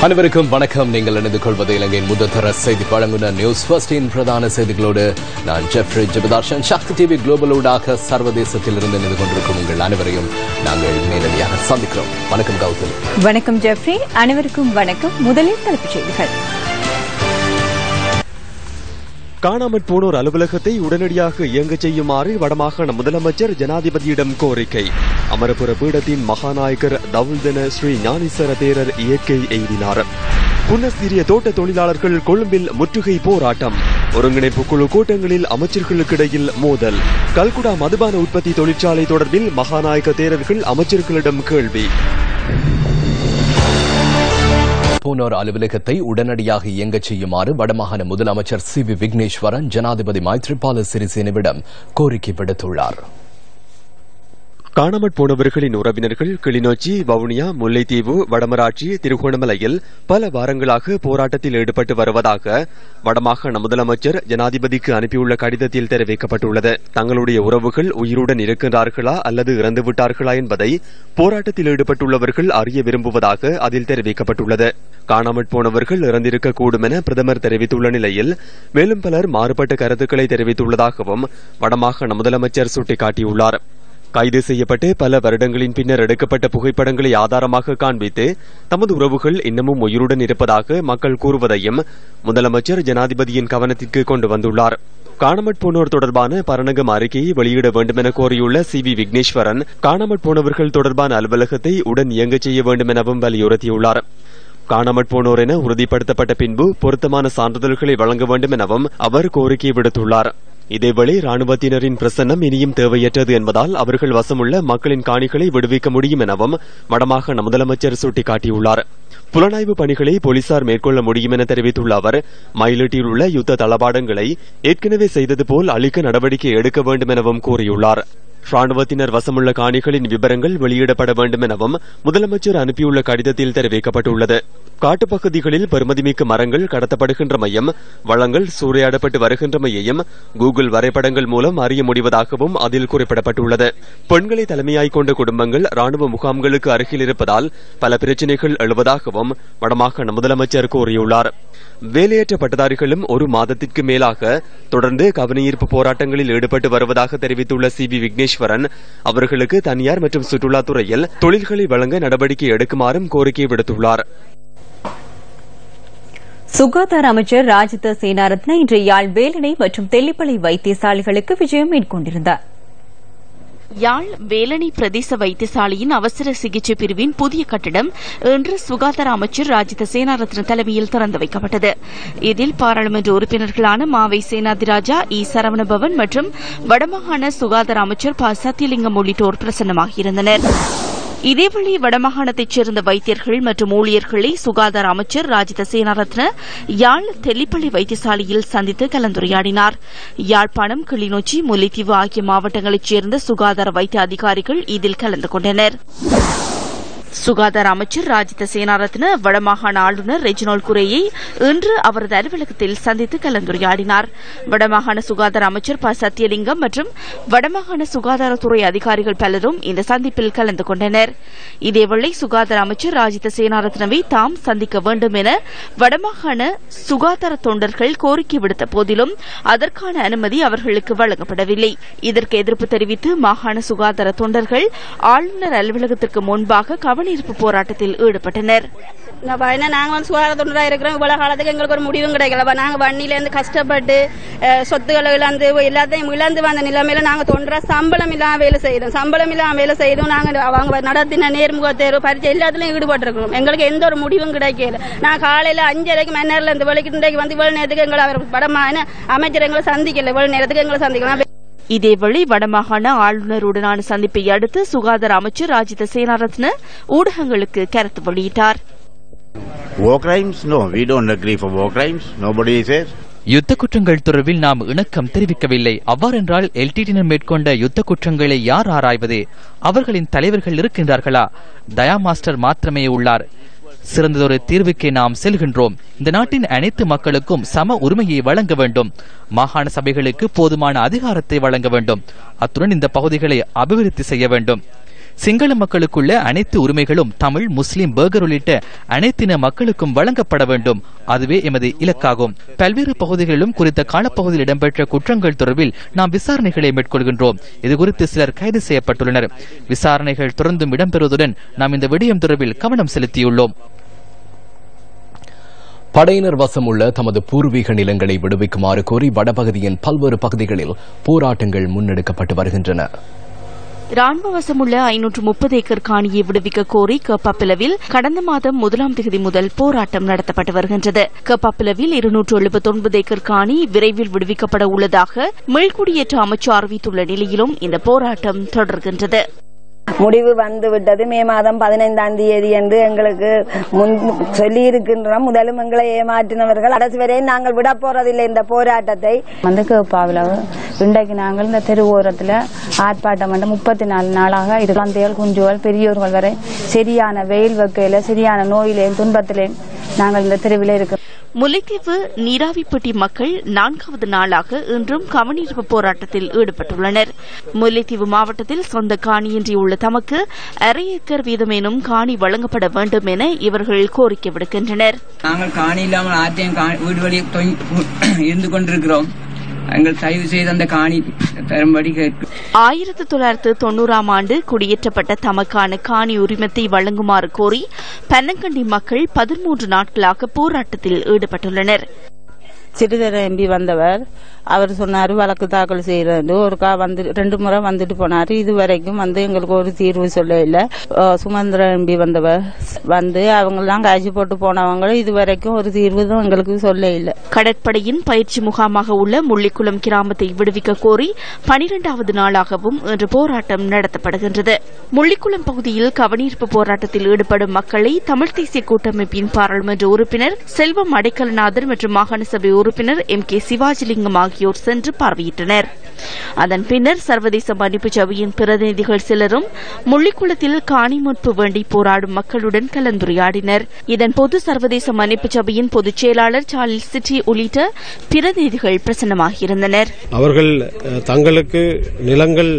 அனைவருக்கும் வணக்கம். நீங்கள் இணைந்து கொள்வது இலங்கையின் முதற்தர செய்தி வழங்குனர் நியூஸ் ஃபர்ஸ்டின் பிரதான செய்திகளோடு நான் ஜெஃப்ரி ஜெபதார்ஷன். சக்தி டிவி குளோபலூடாக சர்வதேசத்தில் இருந்து இணைந்து கொண்டிருக்கும் உங்கள் அனைவரையும் நாங்கள் நேரடியாக சந்திக்கிறோம். வணக்கம் கௌதம். வணக்கம் ஜெஃப்ரி. அனைவருக்கும் வணக்கம். முதலில் தலைப்புச் செய்திகள். காணாமற் போனோர் அலுவலகத்தை உடனடியாக இயங்கச் செய்யுமாறு வடமாகாண முதலமைச்சர் ஜனாதிபதியிடம் கோரிக்கை. அமரபுர பீடத்தின் மகாநாயகர் தவுல்தன ஸ்ரீ ஞானீஸ்வர தேரர் இயற்கை எய்தினார். புன்னஸ்தீரிய தோட்ட தொழிலாளர்கள் கொழும்பில் முற்றுகை போராட்டம். ஒருங்கிணைப்பு குழு கூட்டங்களில் அமைச்சர்களுக்கிடையில் மோதல். கல்குடா மதுபான உற்பத்தி தொழிற்சாலை தொடர்பில் மகாநாயக தேரர்கள் அமைச்சர்களிடம் கேள்வி. போனோர் அலுவலகத்தை உடனடியாக இயங்கச் செய்யுமாறு வடமாகாண முதலமைச்சர் சி.வி. விக்னேஸ்வரன் ஜனாதிபதி மைத்ரிபால சிறிசேனவிடம் கோரிக்கை விடுத்துள்ளார். காணாமற் போனவர்களின் உறவினர்கள் கிளிநொச்சி, வவுனியா, முல்லைத்தீவு, வடமராட்சி, திருகோணமலையில் பல வாரங்களாக போராட்டத்தில் ஈடுபட்டு வருவதாக வடமாகாண முதலமைச்சர் ஜனாதிபதிக்கு அனுப்பியுள்ள கடிதத்தில் தெரிவிக்கப்பட்டுள்ளது. தங்களுடைய உறவுகள் உயிருடன் இருக்கின்றார்களா அல்லது இறந்துவிட்டார்களா என்பதை போராட்டத்தில் ஈடுபட்டுள்ளவர்கள் அறிய விரும்புவதாக அதில் தெரிவிக்கப்பட்டுள்ளது. காணாமற் போனவர்கள் இறந்திருக்கக்கூடும் என பிரதமர் தெரிவித்துள்ள நிலையில் மேலும் பலர் மாறுபட்ட கருத்துக்களை தெரிவித்துள்ளதாகவும் வடமாகாண முதலமைச்சர் சுட்டிக்காட்டியுள்ளார். கைது செய்யப்பட்டு பல வருடங்களின் பின்னர் எடுக்கப்பட்ட புகைப்படங்களை ஆதாரமாக காண்பித்து தமது உறவுகள் இன்னமும் உயிருடன் இருப்பதாக மக்கள் கூறுவதையும் முதலமைச்சர் ஜனாதிபதியின் கவனத்திற்கு கொண்டு வந்துள்ளார். காணாமற் போனோர் தொடர்பான பரணகம் அறிக்கையை வெளியிட வேண்டும் என கோரியுள்ள சி.வி. விக்னேஸ்வரன் காணாமற் போனவர்கள் தொடர்பான அலுவலகத்தை உடன் இயங்கச் செய்ய வேண்டும் எனவும் வலியுறுத்தியுள்ளார். காணாமற் போனோர் என உறுதிப்படுத்தப்பட்ட பின்பு பொருத்தமான சான்றிதழ்களை வழங்க வேண்டும் எனவும் அவர் கோரிக்கை விடுத்துள்ளார். இதேவேளை ராணுவத்தினரின் பிரசன்னம் இனியும் தேவையற்றது என்பதால் அவர்கள் வசமுள்ள மக்களின் காணிகளை விடுவிக்க முடியும் எனவும் வடமாகாண முதலமைச்சர் சுட்டிக்காட்டியுள்ளார். புலனாய்வு பணிகளை போலீசார் மேற்கொள்ள முடியும் என தெரிவித்துள்ள அவர் மயிலிட்டியில் உள்ள யுத்த தளபாடங்களை ஏற்கனவே செய்தது போல் அழிக்க நடவடிக்கை எடுக்க வேண்டும் எனவும் கூறியுள்ளார். ராணுவத்தினர் வசமுள்ள காணிகளின் விவரங்கள் வெளியிடப்பட வேண்டும் எனவும் முதலமைச்சர் அனுப்பியுள்ள கடிதத்தில் தெரிவிக்கப்பட்டுள்ளது. காட்டுப்பகுதிகளில் பெறுமதிமிக்க மரங்கள் கடத்தப்படுகின்றமையும் வளங்கள் சூறையாடப்பட்டு வருகின்றமையையும் கூகுள் வரைபடங்கள் மூலம் அறிய முடிவதாகவும் அதில் குறிப்பிடப்பட்டுள்ளது. பெண்களை தலைமையாய் கொண்ட குடும்பங்கள் ராணுவ முகாம்களுக்கு அருகில் இருப்பதால் பல பிரச்சினைகள் எழுவதாகவும் வடமாகாண முதலமைச்சர் கூறியுள்ளார். வேலையற்ற பட்டதாரிகளும் ஒரு மாதத்திற்கு மேலாக தொடர்ந்து கவனஈர்ப்பு போராட்டங்களில் ஈடுபட்டு வருவதாக தெரிவித்துள்ள சி.வி. விக்னேஸ்வரன் அவர்களுக்கு தனியார் மற்றும் சுற்றுலாத்துறையில் தொழில்களை வழங்க நடவடிக்கை எடுக்குமாறும் கோரிக்கை விடுத்துள்ளார். சுகாதார அமைச்சர் ராஜித சேனாரத்ன இன்று யாழ் வேலணை மற்றும் தெல்லிப்பளை வைத்தியசாலைகளுக்கு விஜயம் மேற்கொண்டிருந்தார். யாழ் வேலணை பிரதேச வைத்தியசாலையின் அவசர சிகிச்சை பிரிவின் புதிய கட்டிடம் இன்று சுகாதார அமைச்சர் ராஜித சேனாரத்ன தலைமையில் திறந்து வைக்கப்பட்டது. இதில் பாராளுமன்ற உறுப்பினர்களான மாவை சேனாதிராஜா, இ. சரவணபவன் மற்றும் வடமாகாண சுகாதார அமைச்சர் ப. சத்தியலிங்கம் உள்ளிட்டோர் பிரசன்னமாகியிருந்தனர். இதேவேளை வடமாகாணத்தைச் சேர்ந்த வைத்தியர்கள் மற்றும் ஊழியர்களை சுகாதார அமைச்சர் ராஜித சேனாரத்ன யாழ் தெல்லிப்பள்ளி வைத்தியசாலையில் சந்தித்து கலந்துரையாடினார். யாழ்ப்பாணம், கிளிநொச்சி, முல்லைத்தீவு ஆகிய மாவட்டங்களைச் சேர்ந்த சுகாதார வைத்திய அதிகாரிகள் இதில் கலந்து கொண்டனர். சுகாதார அமைச்சர் ராஜித சேனாரத்ன வடமாகாண ஆளுநர் ரெஜினால் குரேயை இன்று அவரது அலுவலகத்தில் சந்தித்து கலந்துரையாடினார். வடமாகாண சுகாதார அமைச்சர் ப. சத்தியலிங்கம் மற்றும் வடமாகாண சுகாதாரத்துறை அதிகாரிகள் பலரும் இந்த சந்திப்பில் கலந்து கொண்டனர். இதேவேளை சுகாதார அமைச்சர் ராஜித சேனாரத்னவை தாம் சந்திக்க வேண்டும் என வடமாகாண சுகாதார தொண்டர்கள் கோரிக்கை விடுத்த போதிலும் அதற்கான அனுமதி அவர்களுக்கு வழங்கப்படவில்லை. இதற்கு எதிர்ப்பு தெரிவித்து மாகாண சுகாதார தொண்டர்கள் ஆளுநர் அலுவலகத்திற்கு முன்பாக கவனஈர்ப்பு போராட்டத்தில் ஈடுபட்டனர். நாங்கள் சுகாதார தொண்டராக இருக்கிறோம். இவ்வளவு காலத்துக்கு எங்களுக்கு ஒரு முடிவும் கிடைக்கல. நாங்கள் வன்னியிலேருந்து கஷ்டப்பட்டு சொத்துக்களை இழந்து எல்லாத்தையும் இழந்து வந்த நிலைமையில நாங்கள் தொண்டரா சம்பளம் இல்லாம வேலை செய்தோம். நாங்கள் அவங்க நடத்தின நேர்முக தேர்வு பரிச்சை எல்லாத்துலயும் ஈடுபட்டு இருக்கிறோம். எங்களுக்கு எந்த ஒரு முடிவும் கிடைக்கல. நான் காலையில 5:30 மணி இருந்து வெளிக்கிட்டு வந்து இவ்வளவு நேரத்துக்கு எங்களை அவர் வடமான அமைச்சர் எங்களை சந்திக்கல. இவ்வளவு நேரத்துக்கு எங்களை சந்திக்கலாம். இதேவேளை வடமாகாண ஆளுநருடனான சந்திப்பை அடுத்து சுகாதார அமைச்சர் ராஜித சேனாரத்ன ஊடகங்களுக்கு கருத்து வெளியிட்டார். யுத்த குற்றங்கள் தொடர்பில் நாம் இணக்கம் தெரிவிக்கவில்லை. அவ்வாறென்றால் எல்டிடியினர் மேற்கொண்ட யுத்த குற்றங்களை யார் ஆராய்வது? அவர்களின் தலைவர்கள் இருக்கின்றார்களா? தயா மாஸ்டர் மாத்திரமே உள்ளார். சிறந்ததொரு தீர்வுக்கே நாம் செல்கின்றோம். இந்த நாட்டின் அனைத்து மக்களுக்கும் சம உரிமையை வழங்க வேண்டும். மாகாண சபைகளுக்கு போதுமான அதிகாரத்தை வழங்க வேண்டும். அத்துடன் இந்த பகுதிகளை அபிவிருத்தி செய்ய வேண்டும். சிங்கள மக்களுக்குள்ள அனைத்து உரிமைகளும் தமிழ், முஸ்லிம், பர்கர் உள்ளிட்ட அனைத்தின மக்களுக்கும் வழங்கப்பட வேண்டும். அதுவே எமது இலக்காகும். பல்வேறு பகுதிகளிலும் குறித்த காலப்பகுதியில் இடம்பெற்ற குற்றங்கள் தொடர்பில் நாம் விசாரணைகளை மேற்கொள்கின்றோம். இதுகுறித்து சிலர் கைது செய்யப்பட்டுள்ளனர். விசாரணைகள் தொடர்ந்தும் இடம்பெறுவதுடன் நாம் இந்த விடயம் தொடர்பில் கவனம் செலுத்தியுள்ளோம். படையினர் வசம் உள்ள தமது பூர்வீக நிலங்களை விடுவிக்குமாறு கோரி வடபகுதியின் பல்வேறு பகுதிகளில் போராட்டங்கள் முன்னெடுக்கப்பட்டு வருகின்றன. ராணுவ வசமுள்ள 530 ஏக்கர் காணியை விடுவிக்க கோரி கேப்பாப்பிலவில் கடந்த மாதம் 1ஆம் தேதி முதல் போராட்டம் நடத்தப்பட்டு வருகின்றது. கேப்பாப்பிலவில் 279 ஏக்கர் காணி விரைவில் விடுவிக்கப்பட உள்ளதாக மீள்குடியேற்ற அமைச்சு அறிவித்துள்ள நிலையிலும் இந்த போராட்டம் தொடர்கின்றது. முடிவு வந்துவிட்டது. மே மாதம் 15ஆம் தேதி என்று எங்களுக்கு சொல்லி இருக்கின்றோம். முதலும் எங்களை ஏமாற்றினவர்கள் கடைசி வரை நாங்கள் விட போறதில்லை. இந்த போராட்டத்தை கேப்பாவில் இன்றைக்கு நாங்கள் இந்த தெரு ஓரத்தில் ஆர்ப்பாட்டம் 34 நாளாக குழந்தைகள், குஞ்சுகள், பெரியோர்கள் வரை சரியான வெயில் வெக்கையில, சரியான நோயிலேயும் துன்பத்திலேயும் நாங்கள் இந்த தெருவில் இருக்கிறோம். முல்லைத்தீவு நீராவிப்பட்டி மக்கள் 4வது நாளாக இன்றும் கவனீர்ப்பு போராட்டத்தில் ஈடுபட்டுள்ளனர். முல்லைத்தீவு மாவட்டத்தில் சொந்த காணியின்றி உள்ள தமக்கு அரை ஏக்கர் வீதமேனும் காணி வழங்கப்பட வேண்டும் என இவர்கள் கோரிக்கை விடுக்கின்றனர். நாங்கள் காணி இல்லாமல் ஆற்றையும் வீடு வழி இருந்து கொண்டிருக்கிறோம். எங்கள் தயவு செய்து அந்த காணி பெரும்படி கேட்கும். 1990ஆம் ஆண்டு குடியேற்றப்பட்ட தமக்கான காணி உரிமத்தை வழங்குமாறு கோரி பன்னங்கண்டி மக்கள் 13 நாட்களாக போராட்டத்தில் ஈடுபட்டுள்ளனர். சிறிதர எம்பி வந்தவர் அவர் சொன்னாரு வழக்கு தாக்கல் செய்யறது. ஒருக்கா வந்து 2 முறை வந்துட்டு போனாரு. இதுவரைக்கும் எங்களுக்கு ஒரு தீர்வு சொல்ல இல்ல. சுமந்திர எம்பி வந்தவர் வந்து அவங்க எல்லாம் காய்ச்சி போட்டு போனவங்க இதுவரைக்கும் ஒரு தீர்வு தான் எங்களுக்கு சொல்ல இல்ல. கடற்படையின் பயிற்சி முகாமாக உள்ள முள்ளிக்குளம் கிராமத்தை விடுவிக்க கோரி 12வது நாளாகவும் இன்று போராட்டம் நடத்தப்படுகின்றது. முள்ளிக்குளம் பகுதியில் கவனீர்ப்பு போராட்டத்தில் ஈடுபடும் மக்களை தமிழ் தேசிய கூட்டமைப்பின் பாராளுமன்ற உறுப்பினர் செல்வம் அடைக்கலநாதர் மற்றும் மாகாண சபை உறுப்பினர் MK சிவாஜிலிங்கம் ஆகியோர் சென்று பார்வையிட்டனர். அதன் பின்னர் சர்வதேச மன்னிப்பு சபையின் பிரதிநிதிகள் சிலரும் முள்ளிக்குளத்தில் காணி மீட்பு வேண்டி போராடும் மக்களுடன் கலந்துரையாடினர். இதன்போது சர்வதேச மன்னிப்பு சபையின் பொதுச் செயலாளர் சார்ல்ஸ் சிட்டி உள்ளிட்ட பிரதிநிதிகள் பிரசன்னமாகியிருந்தனர். அவர்கள் தங்களுக்கு நிலங்கள்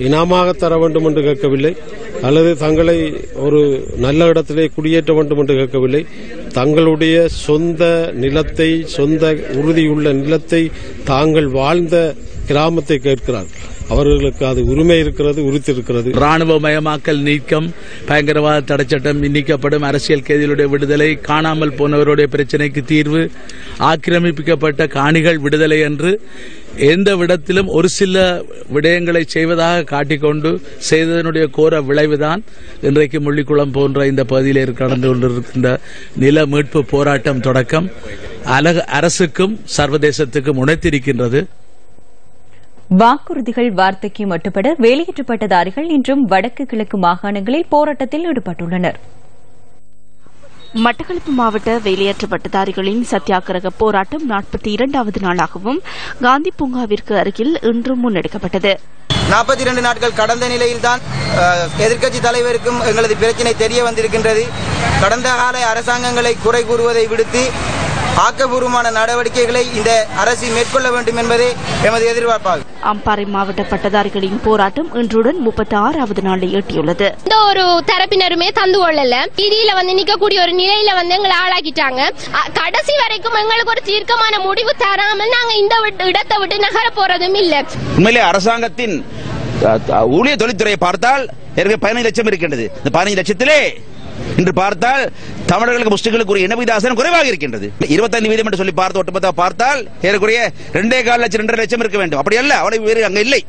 இனாமாக தர வேண்டும் என்று கேட்கவில்லை, அல்லது தங்களை ஒரு நல்ல இடத்திலே குடியேற்ற வேண்டும் என்று கேட்கவில்லை. தங்களுடைய சொந்த நிலத்தை, சொந்த உறுதியுள்ள நிலத்தை, தாங்கள் வாழ்ந்த கிராமத்தை கேட்கிறார்கள். அவர்களுக்கு அது உரிமை இருக்கிறது, உரித்திருக்கிறது. ராணுவமயமாக்கல் நீக்கம், பயங்கரவாத தடைச்சட்டம் நீக்கப்படும், அரசியல் கைதிகளுடைய விடுதலை, காணாமல் போனவருடைய பிரச்சினைக்கு தீர்வு, ஆக்கிரமிக்கப்பட்ட காணிகள் விடுதலை என்று எந்த விடத்திலும் ஒரு சில விடயங்களை செய்வதாக காட்டிக்கொண்டு செய்ததனுடைய கோர விளைவுதான் இன்றைக்கு முள்ளிக்குளம் போன்ற இந்த பகுதியில் கடந்து கொண்டிருக்கின்ற நில மீட்பு போராட்டம் தொடக்கம் அரசுக்கும் சர்வதேசத்துக்கும் உணர்த்திருக்கின்றது. வாக்குறுதிகள் வார்த்தைக்கு மட்டுப்பட வேலையற்ற பட்டதாரிகள் இன்றும் வடக்கு கிழக்கு மாகாணங்களில் போராட்டத்தில் ஈடுபட்டுள்ளனர். மட்டக்களப்பு மாவட்ட வேலையற்ற பட்டதாரிகளின் சத்தியாகிரக போராட்டம் 42வது நாளாகவும் காந்தி பூங்காவிற்கு அருகில் இன்றும் முன்னெடுக்கப்பட்டது. 42 நாட்கள் கடந்த நிலையில்தான் எதிர்க்கட்சி தலைவருக்கும் எங்களது பிரச்சினை தெரிய வந்திருக்கின்றது. கடந்த கால அரசாங்கங்களை குறை கூறுவதை விடுத்து ஆக்கப்பூர்வமான நடவடிக்கைகளை இந்த அரசு மேற்கொள்ள வேண்டும் என்பதே எமது எதிர்பார்ப்பாகும். அம்பாறை மாவட்ட பட்டதாரிகளின் போராட்டம் இன்றுடன் 36வது நாளை எட்டியுள்ளது. இந்த ஒரு தரப்பினருமே தந்து கொள்ளல, வீதியில நிக்கக்கூடிய ஒரு நிலையில எங்களை ஆளாக்கிட்டாங்க. கடைசி வரைக்கும் எங்களுக்கு ஒரு தீர்க்கமான முடிவு தராமல் நாங்க இந்த இடத்தை விட்டு நகர போறதும் இல்ல. உண்மையிலே அரசாங்கத்தின் ஊழிய தொழில்துறையை பார்த்தால் 15 லட்சம் இருக்கின்றது. இந்த 15 லட்சத்திலே இன்று பார்த்தால் தமிழர்களுக்கு முஸ்லிம்களுக்கு ஒரு இனவிதாசனம் குறைவாக இருக்கின்றது. 25% என்று சொல்லி பார்த்து ஒட்டுமொத்த பார்த்தால் ஏறக்குறைய 2.25 லட்சம் 2.5 லட்சம் இருக்க வேண்டும். அப்படி அல்ல, அவ்வளவு வேறு அங்க இல்லை.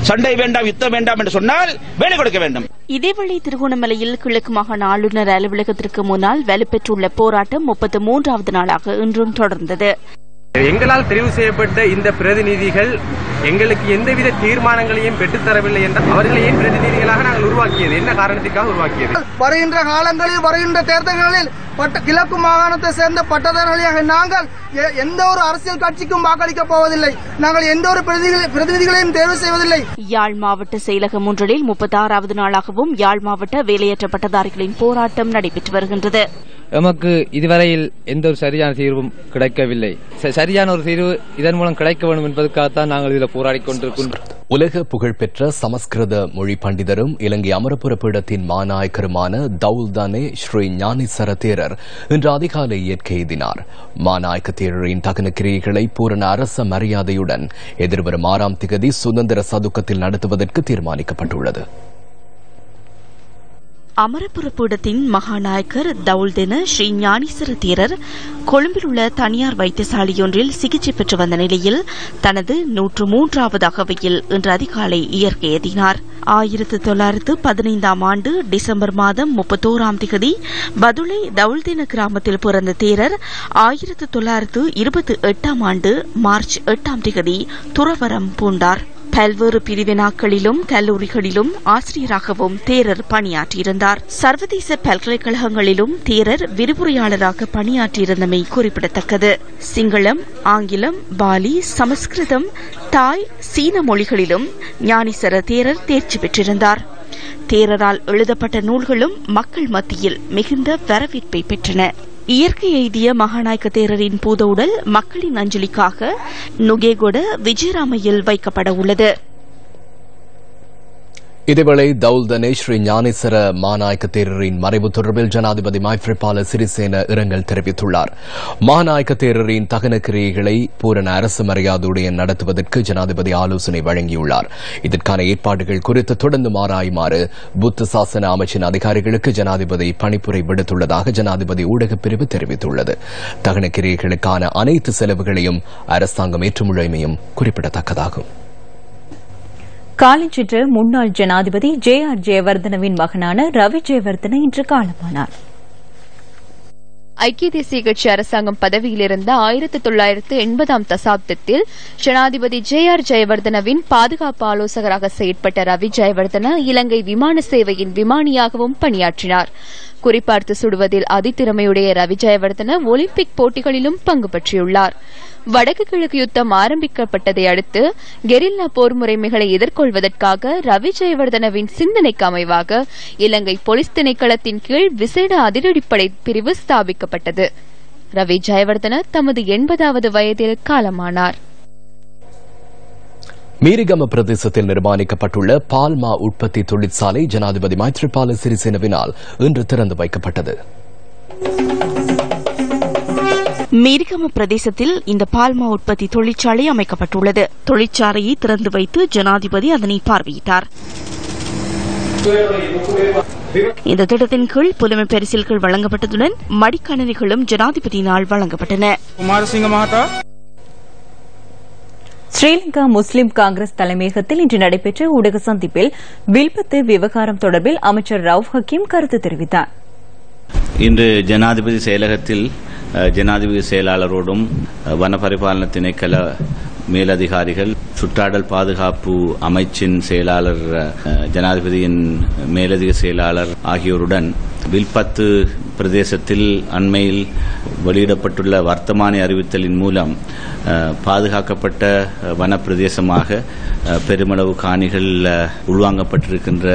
சண்டை வேண்டாம், யுத்தம் வேண்டாம் என்று சொன்னால் வேலை கொடுக்க வேண்டும். இதேவேளை திருகோணமலையில் கிழக்கு மாகாண ஆளுநர் அலுவலகத்திற்கு முன்னால் வலுப்பெற்றுள்ள போராட்டம் 33வது நாளாக இன்றும் தொடர்ந்தது. எங்களால் தெரிவு செய்யப்பட்ட இந்த பிரதிநிதிகள் எங்களுக்கு எந்தவித தீர்மானங்களையும் பெற்றுத்தரவில்லை என்றால் அவர்களை ஏன் பிரதிநிதிகளாக நாங்கள் உருவாக்கியது, என்ன காரணத்திற்காக உருவாக்கியது? வருகின்ற காலங்களில், வருகின்ற தேர்தல்களில் கிழக்கு மாகாணத்தை சேர்ந்த பட்டதாரிகளாக நாங்கள் எந்த ஒரு அரசியல் கட்சிக்கும் வாக்களிக்க போவதில்லை. நாங்கள் எந்த ஒரு பிரதிநிதிகளையும் தேர்வு செய்வதில்லை. யாழ் மாவட்ட செயலகம் ஒன்றில் 36வது நாளாகவும் யாழ் மாவட்ட வேலையற்ற பட்டதாரிகளின் போராட்டம் நடைபெற்று வருகின்றது. எமக்கு இதுவரையில் எந்த ஒரு சரியான தீர்வும் கிடைக்கவில்லை. சரியான ஒரு தீர்வு இதன் மூலம் கிடைக்க வேண்டும் என்பதற்காகத்தான் நாங்கள் இதில் போராடிக் கொண்டிருக்கின்றோம். உலக புகழ்பெற்ற சமஸ்கிருத மொழி பண்டிதரும் இலங்கை அமரபுர பீடத்தின் மாநாயக்கருமான தவுல்தானே ஸ்ரீ ஞானேசர தேரர் இன்று அதிகாலை இயற்கை எய்தினார். மாநாயக்க தேரரின் தகன கிரியைகளை பூரண அரச மரியாதையுடன் எதிர்வரும் 6ஆம் திகதி சுதந்திர சதுக்கத்தில் நடத்துவதற்கு தீர்மானிக்கப்பட்டுள்ளது. அமரபுர பீடத்தின் மகாநாயக்கர் தவுல்தென ஸ்ரீ ஞானேசர தேரர் கொழும்பில் உள்ள தனியார் வைத்தியசாலையொன்றில் சிகிச்சை பெற்று வந்த நிலையில் தனது 103வது அகவையில் இன்று அதிகாலை இயற்கை எய்தினார். 1915ஆம் ஆண்டு டிசம்பர் மாதம் 31ஆம் திகதி பதுளை தவுல்தென கிராமத்தில் பிறந்த தேரர் 1928ஆம் ஆண்டு மார்ச் 8ஆம் திகதி துறவரம் பூண்டார். பல்வேறு பிரிவினாக்களிலும் கல்லூரிகளிலும் ஆசிரியராகவும் தேரர் பணியாற்றியிருந்தார். சர்வதேச பல்கலைக்கழகங்களிலும் தேரர் விரிவுரையாளராக பணியாற்றியிருந்தமை குறிப்பிடத்தக்கது. சிங்களம், ஆங்கிலம், பாலி, சமஸ்கிருதம், தாய், சீன மொழிகளிலும் ஞானேசர தேரர் தேர்ச்சி பெற்றிருந்தார். தேரரால் எழுதப்பட்ட நூல்களும் மக்கள் மத்தியில் மிகுந்த வரவேற்பை பெற்றன. இயற்கை எய்திய மகாநாயக்க தேரரின் பூதவுடல் மக்களின் அஞ்சலிக்காக நுகேகொட விஜயராமையில் வைக்கப்பட உள்ளது. இதேவேளை தவுல்தனே ஸ்ரீ ஞானேசர மாநாயக்க தேரரின் மறைவு தொடர்பில் ஜனாதிபதி மைத்ரிபால சிறிசேன இரங்கல் தெரிவித்துள்ளார். மாநாயக்க தேரரின் தகன கிரியைகளை பூரண அரசு மரியாதையுடன் நடத்துவதற்கு ஜனாதிபதி ஆலோசனை வழங்கியுள்ளார். இதற்கான ஏற்பாடுகள் குறித்து தொடர்ந்து ஆராயுமாறு புத்த சாசன அமைச்சின் அதிகாரிகளுக்கு ஜனாதிபதி பணிப்புரை விடுத்துள்ளதாக ஜனாதிபதி ஊடகப் பிரிவு தெரிவித்துள்ளது. தகன கிரியைகளுக்கான அனைத்து செலவுகளையும் அரசாங்கம் ஏற்றுமுள்ளமையும் குறிப்பிடத்தக்கதாகும். காலஞ்சென்ற முன்னாள் ஜனாதிபதி JR ஜெயவர்தனவின் மகனான ரவி ஜெயவர்தன இன்று காலமானார். ஐக்கிய தேசிய கட்சி அரசாங்கம் பதவியில் இருந்த 1980ஆம் தசாப்தத்தில் ஜனாதிபதி JR ஜெயவர்தனவின் பாதுகாப்பு ஆலோசகராக செயற்பட்ட ரவி ஜெயவர்தன இலங்கை விமான சேவையின் விமானியாகவும் பணியாற்றினார். குறிப்பார்த்து சுடுவதில் அதிதிறமையுடைய ரவி ஜெயவர்தன ஒலிம்பிக் போட்டிகளிலும் பங்கு பற்றியுள்ளார். வடக்கு கிழக்கு யுத்தம் ஆரம்பிக்கப்பட்டதை அடுத்து கெரில்லா போர் முறைமைகளை எதிர்கொள்வதற்காக ரவி ஜெயவர்தனவின் சிந்தனைக்கு அமைவாக இலங்கை போலீஸ் திணைக்களத்தின் கீழ் விசேட அதிரடிப்படை பிரிவு ஸ்தாபிக்கப்பட்டது. ரவி ஜெயவர்தன தமது 80வது வயதில் காலமானார். மீரிகம பிரதேசத்தில் நிர்மாணிக்கப்பட்டுள்ள பால்மா உற்பத்தி தொழிற்சாலை ஜனாதிபதி மைத்ரிபால சிறிசேனவினால் இன்று திறந்து வைக்கப்பட்டது. மீரிகம பிரதேசத்தில் இந்த பால்மா உற்பத்தி தொழிற்சாலை அமைக்கப்பட்டுள்ளது. தொழிற்சாலையை திறந்து வைத்து ஜனாதிபதி அதனை பார்வையிட்டார். இந்த திட்டத்தின் கீழ் புதுமை பரிசில்கள் வழங்கப்பட்டதுடன் மடிக்கணினிகளும் ஜனாதிபதியினால் வழங்கப்பட்டன. ஸ்ரீலங்கா முஸ்லிம் காங்கிரஸ் தலைமையகத்தில் இன்று நடைபெற்ற ஊடக சந்திப்பில் வில்பத்து விவகாரம் தொடர்பில் அமைச்சர் ரவுப் ஹக்கீம் கருத்து தெரிவித்தார். இன்று ஜனாதிபதி செயலகத்தில் ஜனாதிபதி செயலாளரோடும் வனபரிபாலன திணைக்கள மேலதிகாரிகள், சுற்றாடல் பாதுகாப்பு அமைச்சின் செயலாளர், ஜனாதிபதியின் மேலதிக செயலாளர் ஆகியோருடன் வில்பத்து பிரதேசத்தில் அண்மையில் வெளியிடப்பட்டுள்ள வர்த்தமானி அறிவித்தலின் மூலம் பாதுகாக்கப்பட்ட வனப்பிரதேசமாக பெருமளவு காணிகள் உள்வாங்கப்பட்டிருக்கின்ற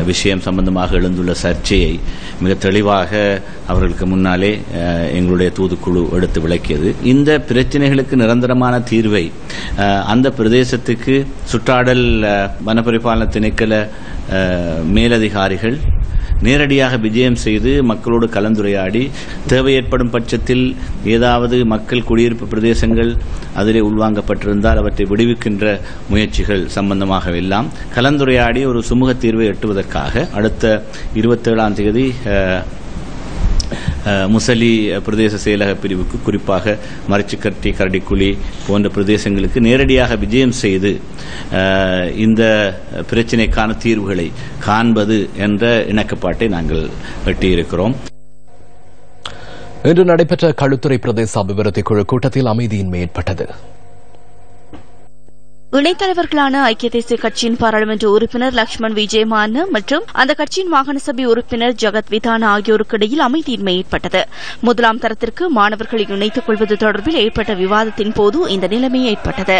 விஷயம் சம்பந்தமாக எழுந்துள்ள சர்ச்சையை மிக தெளிவாக அவர்களுக்கு முன்னாலே எங்களுடைய தூதுக்குழு எடுத்து விளக்கியது. இந்த பிரச்சனைகளுக்கு நிரந்தரமான தீர்வை அந்த பிரதேசத்துக்கு சுற்றாடல் வனப்பரிபாலன திணைக்கள மேலதிகாரிகள் நேரடியாக விஜயம் செய்து மக்களோடு கலந்துரையாடி தேவை ஏற்படும் பட்சத்தில் ஏதாவது மக்கள் குடியிருப்பு பிரதேசங்கள் அதிலே உள்வாங்கப்பட்டிருந்தால் அவற்றை விடுவிக்கின்ற முயற்சிகள் சம்பந்தமாக எல்லாம் கலந்துரையாடி ஒரு சுமூக தீர்வை எட்டுவதற்காக அடுத்த 27ஆம் தேதி முசலி பிரதேச செயலக பிரிவுக்கு, குறிப்பாக மரிச்சிக்கட்டி, கரடிக்குழி போன்ற பிரதேசங்களுக்கு நேரடியாக விஜயம் செய்து இந்த பிரச்சினைக்கான தீர்வுகளை காண்பது என்ற இணக்கப்பாட்டை நாங்கள் எட்டியிருக்கிறோம். இன்று நடைபெற்ற களுத்துறை பிரதேச அபிவிருத்தி குழு கூட்டத்தில் அமைதியின்மை ஏற்பட்டது. இணைத்தலைவர்களான ஐக்கிய தேசிய கட்சியின் பாராளுமன்ற உறுப்பினர் லக்ஷ்மண் விஜயமான மற்றும் அந்த கட்சியின் மாகாண சபை உறுப்பினர் ஜகத் விதான ஆகியோருக்கு இடையில் அமைதியின்மை ஏற்பட்டது. முதலாம் தரத்திற்கு மாணவர்களை இணைத்துக் கொள்வது தொடர்பில் ஏற்பட்ட விவாதத்தின் போது இந்த நிலைமை ஏற்பட்டது.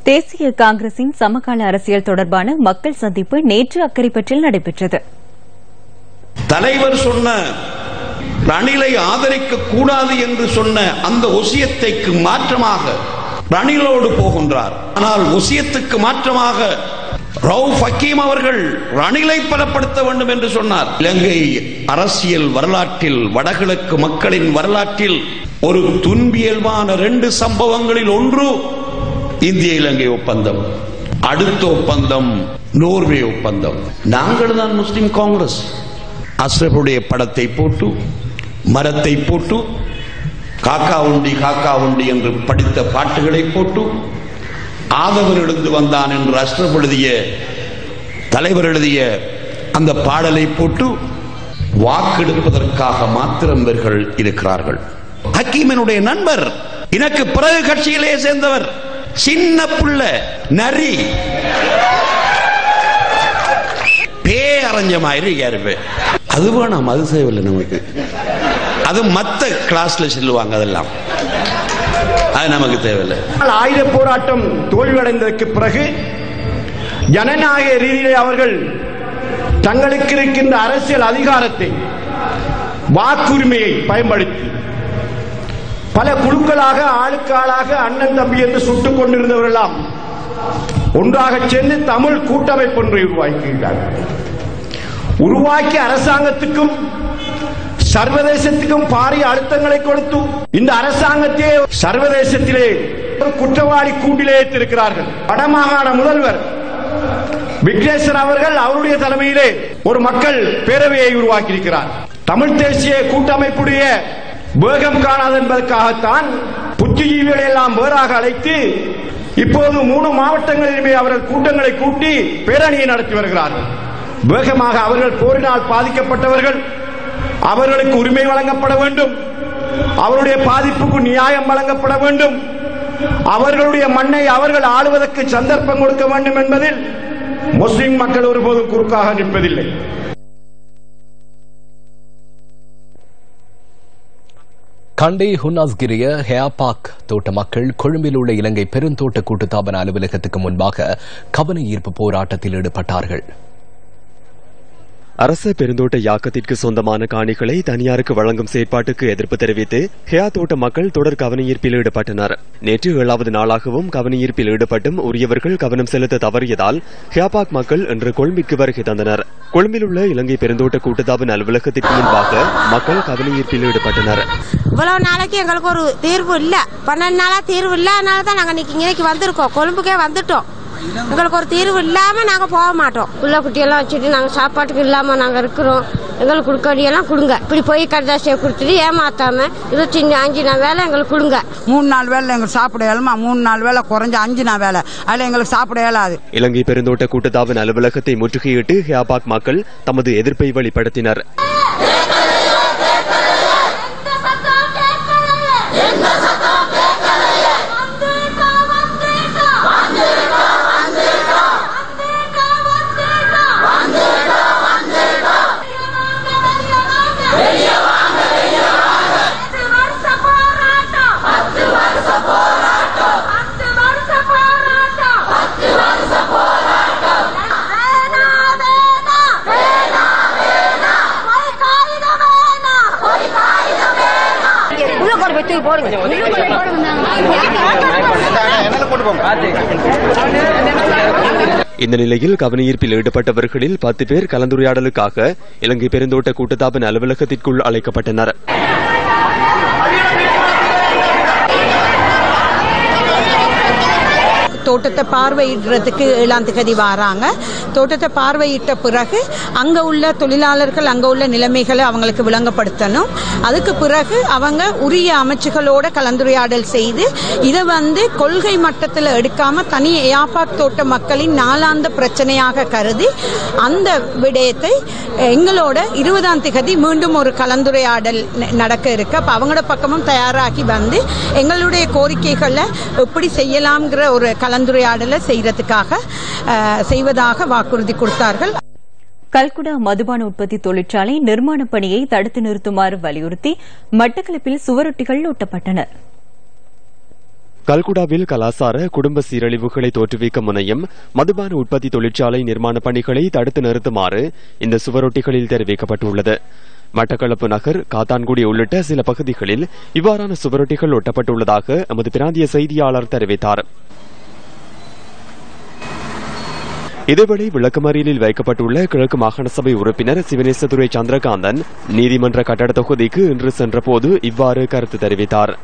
தேசிய காங்கிரசின் சமகால அரசியல் தொடர்பான மக்கள் சந்திப்பு நேற்று அக்கரைப்பற்றில் நடைபெற்றது. தலைவர் சொன்ன ரணிலை ஆதரிக்க கூடாது என்று சொன்ன அந்த ஒசியத்தைக்கு மாற்றமாக ரணிலோடு போகின்றார். ஆனால் ஒசியத்துக்கு மாற்றமாக ரவுஃப் ஹக்கீம் அவர்கள் ரணிலை பலப்படுத்த வேண்டும் என்று சொன்னார். இலங்கை அரசியல் வரலாற்றில், வடகிழக்கு மக்களின் வரலாற்றில் ஒரு துன்பியல்பான 2 சம்பவங்களில் ஒன்று இந்திய இலங்கை ஒப்பந்தம். அடுத்த ஒப்பந்தம் நோர்வே ஒப்பந்தம். நாங்கள் தான் முஸ்லிம் காங்கிரஸ் அஸ்ரஃபுடைய படத்தை போட்டு, மரத்தை போட்டு, காக்கா உண்டி என்று படித்த பாட்டுகளை போட்டு, ஆதவர் எழுந்து வந்தான் என்று அஸ்ரஃப் எழுதிய, தலைவர் எழுதிய அந்த பாடலை போட்டு வாக்கெடுப்பதற்காக மாத்திரம் இவர்கள் இருக்கிறார்கள். ஹக்கீமினுடைய நண்பர், எனக்கு பிறகு கட்சியிலே சேர்ந்தவர், சின்ன புள்ள நரி பே அரஞ்சமாயிரு அது வேணாம், அது செய்யவில்லை நமக்கு. அது மத்த கிளாஸ்ல சொல்லுவாங்க, அதெல்லாம் அது நமக்கு தேவையில்லை. ஆயுத போராட்டம் தோல்வியடைந்ததற்கு பிறகு ஜனநாயக ரீதியிலே அவர்கள் தங்களுக்கு இருக்கின்ற அரசியல் அதிகாரத்தை, வாக்குரிமையை பயன்படுத்தி பல குழுக்களாக, ஆளுக்கு ஆளாக, அண்ணன் தம்பி என்று சுட்டுக் கொண்டிருந்தவர்களெல்லாம் ஒன்றாக சேர்ந்து தமிழ் கூட்டமைப்பு ஒன்றை உருவாக்கியிருக்கிறார்கள். உருவாக்கி அரசாங்கத்துக்கும் சர்வதேசத்துக்கும் பாரிய அழுத்தங்களை கொடுத்து இந்த அரசாங்கத்தை சர்வதேசத்திலே குற்றவாளி கூண்டிலே ஏற்றிருக்கிறார்கள். வடமாகாண முதல்வர் விக்னேஸ்வர் அவர்கள் அவருடைய தலைமையிலே ஒரு மக்கள் பேரவையை உருவாக்கியிருக்கிறார். தமிழ் தேசிய கூட்டமைப்புடைய வேகம் காணாது என்பதற்காகத்தான் புத்திஜீவிகளை எல்லாம் வேறாக அழைத்து இப்போது 3 மாவட்டங்களிலுமே அவர்கள் கூட்டங்களை கூட்டி பேரணியை நடத்தி வருகிறார்கள். வேகமாக அவர்கள் போரினால் பாதிக்கப்பட்டவர்கள், அவர்களுக்கு உரிமை வழங்கப்பட வேண்டும், அவருடைய பாதிப்புக்கு நியாயம் வழங்கப்பட வேண்டும், அவர்களுடைய மண்ணை அவர்கள் ஆளுவதற்கு சந்தர்ப்பம் கொடுக்க வேண்டும் என்பதில் முஸ்லிம் மக்கள் ஒருபோதும் குறுக்காக நிற்பதில்லை. கண்டி ஹுன்னாஸ்கிரிய ஹேபாக் தோட்ட மக்கள் கொழும்பில் உள்ள இலங்கை பெருந்தோட்ட கூட்டுத்தாபன அலுவலகத்துக்கு முன்பாக கவன ஈர்ப்பு போராட்டத்தில் ஈடுபட்டார்கள். அரச பெருந்தோட்ட யாக்கத்திற்கு சொந்தமான காணிகளை தனியாருக்கு வழங்கும் செயற்பாட்டுக்கு எதிர்ப்பு தெரிவித்து ஹியா தோட்ட மக்கள் தொடர் கவனஈர்ப்பில் ஈடுபட்டனர். நேற்று 7வது நாளாகவும் கவனஈர்ப்பில் ஈடுபட்டும் உரியவர்கள் கவனம் செலுத்த தவறியதால் ஹியாபாக் மக்கள் இன்று கொழும்பிற்கு வருகை தந்தனர். கொழும்பில் உள்ள இலங்கை பெருந்தோட்ட கூட்டுத்தாபன அலுவலகத்திற்கு முன்பாக மக்கள் கவனஈர்ப்பில் ஈடுபட்டனர். இவ்வளவு நாளைக்கு எங்களுக்கு ஒரு தீர்வு இல்ல, 12 நாளா தீர்வு இல்ல, அதனாலதான் நாங்க இன்னைக்கு வந்திருக்கோம், கொழும்புக்கே வந்துட்டோம். எங்களுக்கு ஒரு தீர்வு இல்லாம நாங்க போக மாட்டோம். புள்ள குட்டியெல்லாம் வச்சுட்டு நாங்க சாப்பாட்டுக்கு இல்லாம நாங்க இருக்கிறோம். எங்களுக்கு கொடுக்கடியெல்லாம் கொடுங்க. இப்படி போய் கடிதாசியை கொடுத்துட்டு ஏமாத்தாம 25 நாள் வேலை எங்களுக்கு கொடுங்க. 3 நாள் வேலை எங்களுக்கு சாப்பிட இயலுமா? 3 நாள் வேலை குறைஞ்ச 5 நாள் வேலை, அதுல எங்களுக்கு சாப்பிட இயலாது. இலங்கை பெருந்தோட்ட கூட்டுத்தாபன அலுவலகத்தை முற்றுகையிட்டு ஹியாபாக் மக்கள் தமது எதிர்ப்பை வெளிப்படுத்தினர். போராட்டம் இந்த நிலையில் கவனஈர்ப்பில் ஈடுபட்டவர்களில் 10 பேர் கலந்துரையாடலுக்காக இலங்கை பெருந்தோட்ட கூட்டத்தாபன அலுவலகத்திற்குள் அழைக்கப்பட்டனர். தோட்டத்தை பார்வையிடுறதுக்கு 7ஆம் தேதி வராங்க. தோட்டத்தை பார்வையிட்ட பிறகு அங்க உள்ள தொழிலாளர்கள் அங்க உள்ள நிலைமைகளை அவங்களுக்கு விளங்கப்படுத்தணும். அதுக்கு பிறகு அவங்க உரிய அமைச்சுகளோட கலந்துரையாடல் செய்து இதை கொள்கை மட்டத்தில் எடுக்காம தனி யாப்பாத் தோட்ட மக்களின் நாளாந்த பிரச்சனையாக கருதி அந்த விடயத்தை எங்களோட 20ஆம் தேதி மீண்டும் ஒரு கலந்துரையாடல் நடக்க இருக்கு. அப்ப அவங்களோட பக்கமும் தயாராகி எங்களுடைய கோரிக்கைகளை எப்படி செய்யலாம்ங்கிற ஒரு கலந்துரையாடலை செய்வதாக வாக்குறுதி கொடுத்தார்கள். கல்குடா மதுபான உற்பத்தி தொழிற்சாலை நிர்மாண பணியை தடுத்து நிறுத்துமாறு வலியுறுத்தி மட்டக்களப்பில் சுவரொட்டிகள் ஒட்டப்பட்டன. கல்குடாவில் கலாசார குடும்ப சீரழிவுகளை தோற்றுவிக்க முனையும் மதுபான உற்பத்தி தொழிற்சாலை நிர்மாண பணிகளை தடுத்து நிறுத்துமாறு இந்த சுவரொட்டிகளில் தெரிவிக்கப்பட்டுள்ளது. மட்டக்களப்பு நகர், காத்தான்குடி உள்ளிட்ட சில பகுதிகளில் இவ்வாறான சுவரொட்டிகள் ஒட்டப்பட்டுள்ளதாக எமது பிராந்திய செய்தியாளர் தெரிவித்தார். இதேவேளை விளக்கமறியலில் வைக்கப்பட்டுள்ள கிழக்கு மாகாண சபை உறுப்பினர் சிவனேசதுரை சந்திரகாந்தன் நீதிமன்ற கட்டட தொகுதிக்கு இன்று சென்றபோது இவ்வாறு கருத்து தெரிவித்தார்.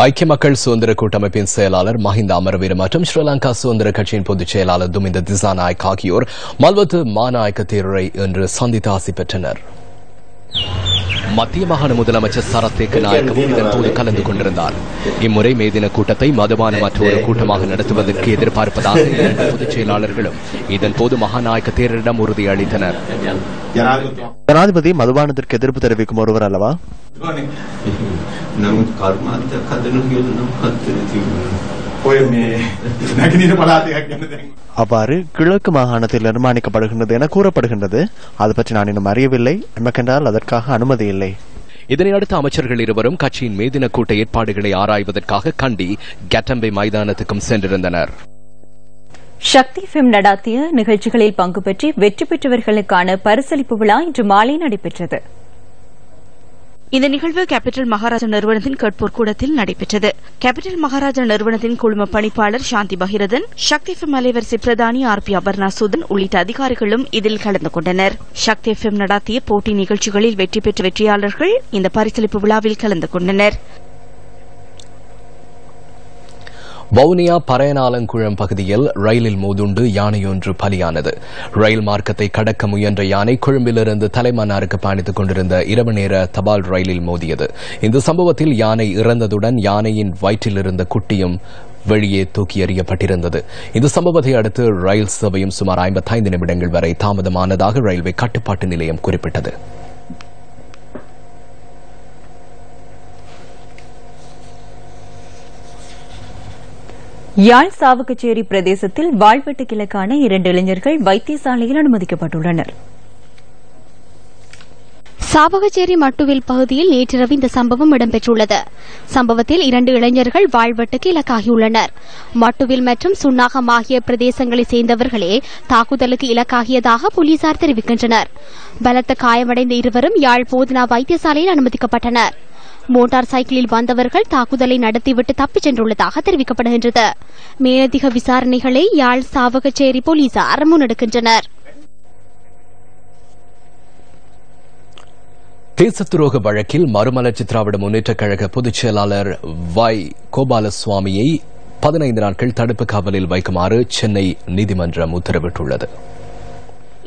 ஐக்கிய மக்கள் சுதந்திர கூட்டமைப்பின் செயலாளர் மஹிந்த அமரவீர மற்றும் ஸ்ரீலங்கா சுதந்திர கட்சியின் பொதுச் செயலாளர் துமிந்த திசாநாயக் ஆகியோர் மல்வத்து மாநாயக்க தேரரை இன்று சந்தித்து ஆசி பெற்றனர். மத்திய மாகாண முதலமைச்சர் சரத் நாயக்கவும் இதன்போது கலந்து கொண்டிருந்தார். இம்முறை மே தின கூட்டத்தை மதுபான மற்றொரு கூட்டமாக நடத்துவதற்கு எதிர்பார்ப்பதாக இரண்டு பொதுச் செயலாளர்களும் இதன்போது மகாநாயக்க தேரரிடம் உறுதியளித்தனர். ஜனாதிபதி மதுபானத்திற்கு எதிர்ப்பு தெரிவிக்கும் ஒருவர் அல்லவா? அவ்வாறு கிழக்கு மாகாணத்தில் நிர்மாணிக்கப்படுகின்றது என கூறப்படுகின்றது. அது பற்றி நான் இன்னும் அறியவில்லை. எமக்கென்றால் அதற்காக அனுமதி இல்லை. இதனையடுத்து அமைச்சர்கள் இருவரும் கட்சியின் மேதின கூட்ட ஏற்பாடுகளை ஆராய்வதற்காக கண்டி கட்டம்பை மைதானத்துக்கும் சென்றிருந்தனர். சக்தி எஃப்எம் நடாத்திய நிகழ்ச்சிகளில் பங்கு பெற்று வெற்றி பெற்றவர்களுக்கான பரிசளிப்பு விழா இன்று மாலை நடைபெற்றது. இந்த நிகழ்வு கேபிட்டல் மகாராஜா நிறுவனத்தின் கேட்போர் கூடத்தில் நடைபெற்றது. கேபிட்டல் மகாராஜா நிறுவனத்தின் குழும பணிப்பாளர் சாந்தி பகிரதன், சக்தி எஃப்எம் அலைவரிசை பிரதானி RP அபர்ணா சூதன் உள்ளிட்ட அதிகாரிகளும் இதில் கலந்து கொண்டனர். சக்தி எஃப்எம் நடாத்திய போட்டி நிகழ்ச்சிகளில் வெற்றி பெற்ற வெற்றியாளர்கள் இந்த பரிசளிப்பு விழாவில் கலந்து கொண்டனர். வவுனியா பரையனாலங்குளம் பகுதியில் ரயிலில் மோதுண்டு யானையொன்று பலியானது. ரயில் மார்க்கத்தை கடக்க முயன்ற யானை கொழும்பிலிருந்து தலைமன்னாருக்கு பயணித்துக் கொண்டிருந்த இரவு நேர தபால் ரயிலில் மோதியது. இந்த சம்பவத்தில் யானை இறந்ததுடன் யானையின் வயிற்றில் இருந்த குட்டியும் வெளியே தூக்கி எறியப்பட்டிருந்தது. இந்த சம்பவத்தை அடுத்து ரயில் சேவையும் சுமார் 55 நிமிடங்கள் வரை தாமதமானதாக ரயில்வே கட்டுப்பாட்டு நிலையம் குறிப்பிட்டது. யாழ் சாவகச்சேரி பிரதேசத்தில் வாழ்வெட்டு கிழக்கான 2 இளைஞர்கள் வைத்தியசாலையில் அனுமதிக்கப்பட்டுள்ளனர். சாவகச்சேரி மட்டுவில் பகுதியில் நேற்றிரவு இந்த சம்பவம் இடம்பெற்றுள்ளது. சம்பவத்தில் 2 இளைஞர்கள் வாழ்வெட்டுக்கு இலக்காகியுள்ளனர். மட்டுவில் மற்றும் சுன்னாகம் ஆகிய பிரதேசங்களைச் சேர்ந்தவர்களே தாக்குதலுக்கு இலக்காகியதாக போலீசார் தெரிவிக்கின்றனர். பலத்த காயமடைந்த இருவரும் யாழ் போதனா வைத்தியசாலையில் அனுமதிக்கப்பட்டனர். மோட்டார் சைக்கிளில் வந்தவர்கள் தாக்குதலை நடத்திவிட்டு தப்பிச் சென்றுள்ளதாக தெரிவிக்கப்படுகின்றது. மேலதிக விசாரணைகளை யாழ் சாவகச்சேரி போலீசார் முன்னெடுக்கின்றனர். தேசத்துரோக வழக்கில் மறுமலர்ச்சி திராவிட முன்னேற்றக் கழக பொதுச் செயலாளர் Y கோபாலசுவாமியை 15 நாட்கள் தடுப்பு காவலில் வைக்குமாறு சென்னை நீதிமன்றம் உத்தரவிட்டுள்ளது.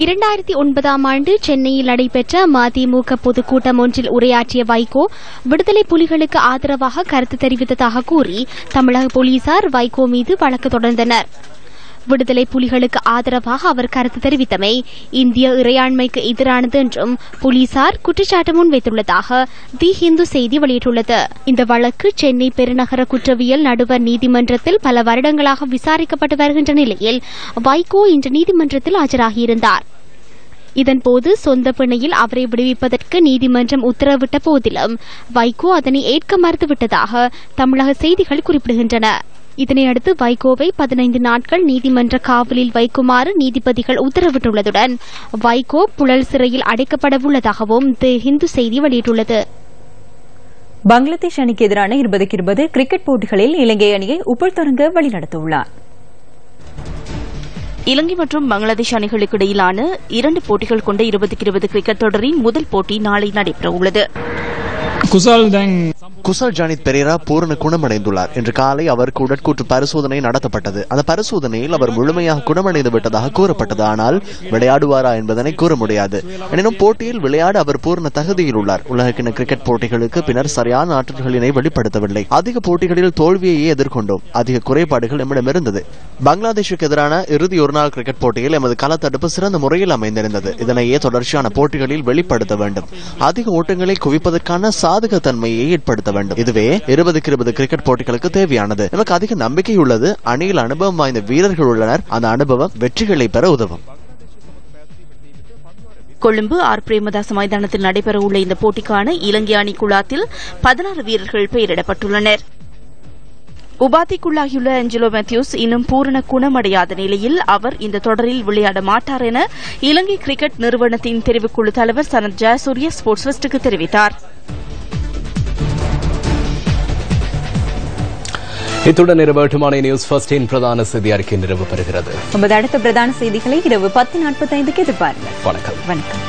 2009ஆம் ஆண்டு சென்னையில் நடைபெற்ற மதிமுக பொதுக்கூட்டம் ஒன்றில் உரையாற்றிய வைகோ விடுதலை புலிகளுக்கு ஆதரவாக கருத்து தெரிவித்ததாக கூறி தமிழக போலீசார் வைகோ மீது வழக்கு தொடர்ந்தனர். விடுதலை புலிகளுக்கு ஆதரவாக அவர் கருத்து தெரிவித்தமை இந்திய இறையாண்மைக்கு எதிரானது என்றும் போலீசார் குற்றச்சாட்டு முன்வைத்துள்ளதாக தி ஹிந்து செய்தி வெளியிட்டுள்ளது. இந்த வழக்கு சென்னை பெருநகர குற்றவியல் நடுவர் நீதிமன்றத்தில் பல வருடங்களாக விசாரிக்கப்பட்டு வருகின்ற நிலையில் வைகோ இன்று நீதிமன்றத்தில் ஆஜராகியிருந்தார். இதன்போது சொந்த பிணையில் அவரை விடுவிப்பதற்கு நீதிமன்றம் உத்தரவிட்ட போதிலும் வைகோ அதனை ஏற்க மறுத்துவிட்டதாக தமிழக செய்திகள் குறிப்பிடுகின்றன. இதனையடுத்து வைகோவை 15 நாட்கள் நீதிமன்ற காவலில் வைக்குமாறு நீதிபதிகள் உத்தரவிட்டுள்ளதுடன் வைகோ புழல் சிறையில் அடைக்கப்படவுள்ளதாகவும் தி ஹிந்து செய்தி வெளியிட்டுள்ளது. பங்களாதேஷ் அணிக்கு எதிரான 20-20 கிரிக்கெட் போட்டிகளில் இலங்கை அணியை உபுல் வழிநடத்தவுள்ளார். இலங்கை மற்றும் பங்களாதேஷ் அணிகளுக்கு இடையிலான 2 போட்டிகள் கொண்ட 20-20 கிரிக்கெட் தொடரின் முதல் போட்டி நாளை நடைபெறவுள்ளது. குசால் ஜானித் பெரேரா பூரண குணமடைந்துள்ளார். இன்று காலை அவருக்கு உடற்கூற்று பரிசோதனை நடத்தப்பட்டது. அந்த பரிசோதனையில் அவர் முழுமையாக குணமடைந்து விட்டதாக கூறப்பட்டது. ஆனால் விளையாடுவாரா என்பதனை கூற முடியாது. எனினும் போட்டியில் விளையாட அவர் பூர்ண தகுதியில் உள்ளார். உலகக்கிண கிரிக்கெட் போட்டிகளுக்கு பின்னர் சரியான ஆற்றல்களினை வெளிப்படுத்தவில்லை. அதிக போட்டிகளில் தோல்வியையே எதிர்கொண்டோம். அதிக குறைபாடுகள் நம்மிடம் இருந்தது. பங்களாதேஷுக்கு எதிரான இறுதி ஒருநாள் கிரிக்கெட் போட்டியில் எமது களத்தடுப்பு சிறந்த முறையில் அமைந்திருந்தது. இதனையே தொடர்ச்சியான போட்டிகளில் வெளிப்படுத்த வேண்டும். அதிக ஓட்டங்களை குவிப்பதற்கான சாதக தன்மையை ஏற்படுத்த வேண்டும். இதுவே 20-20 கிரிக்கெட் போட்டிகளுக்கு தேவையானது. நமக்கு அதிக நம்பிக்கை உள்ளது. அணியில் அனுபவம் வாய்ந்த வீரர்கள் உள்ளனர். அந்த அனுபவம் வெற்றிகளை பெற உதவும். கொழும்பு ஆர் பிரேமதாச மைதானத்தில் நடைபெறவுள்ள இந்த போட்டிக்கான இலங்கை அணி குழாத்தில் 16 வீரர்கள் பெயரிடப்பட்டுள்ளனர். உபாதைக்குள்ளாகியுள்ள ஆஞ்சலோ மேத்யூஸ் இன்னும் பூரண குணமடையாத நிலையில் அவர் இந்த தொடரில் விளையாட மாட்டார் என இலங்கை கிரிக்கெட் நிறுவனத்தின் தெரிவுக்குழு தலைவர் சனத் ஜெயசூரிய ஸ்போர்ட்ஸ் ஃபர்ஸ்டுக்கு தெரிவித்தார். இத்துடன் இரவு 8 மணி நியூஸ் ஃபர்ஸ்டின் பிரதான செய்தி அறிக்கை நிறைவு பெறுகிறது. நமது அடுத்த பிரதான செய்திகளை இரவு 10:45 எதிர்பாருங்கள். வணக்கம். வணக்கம்.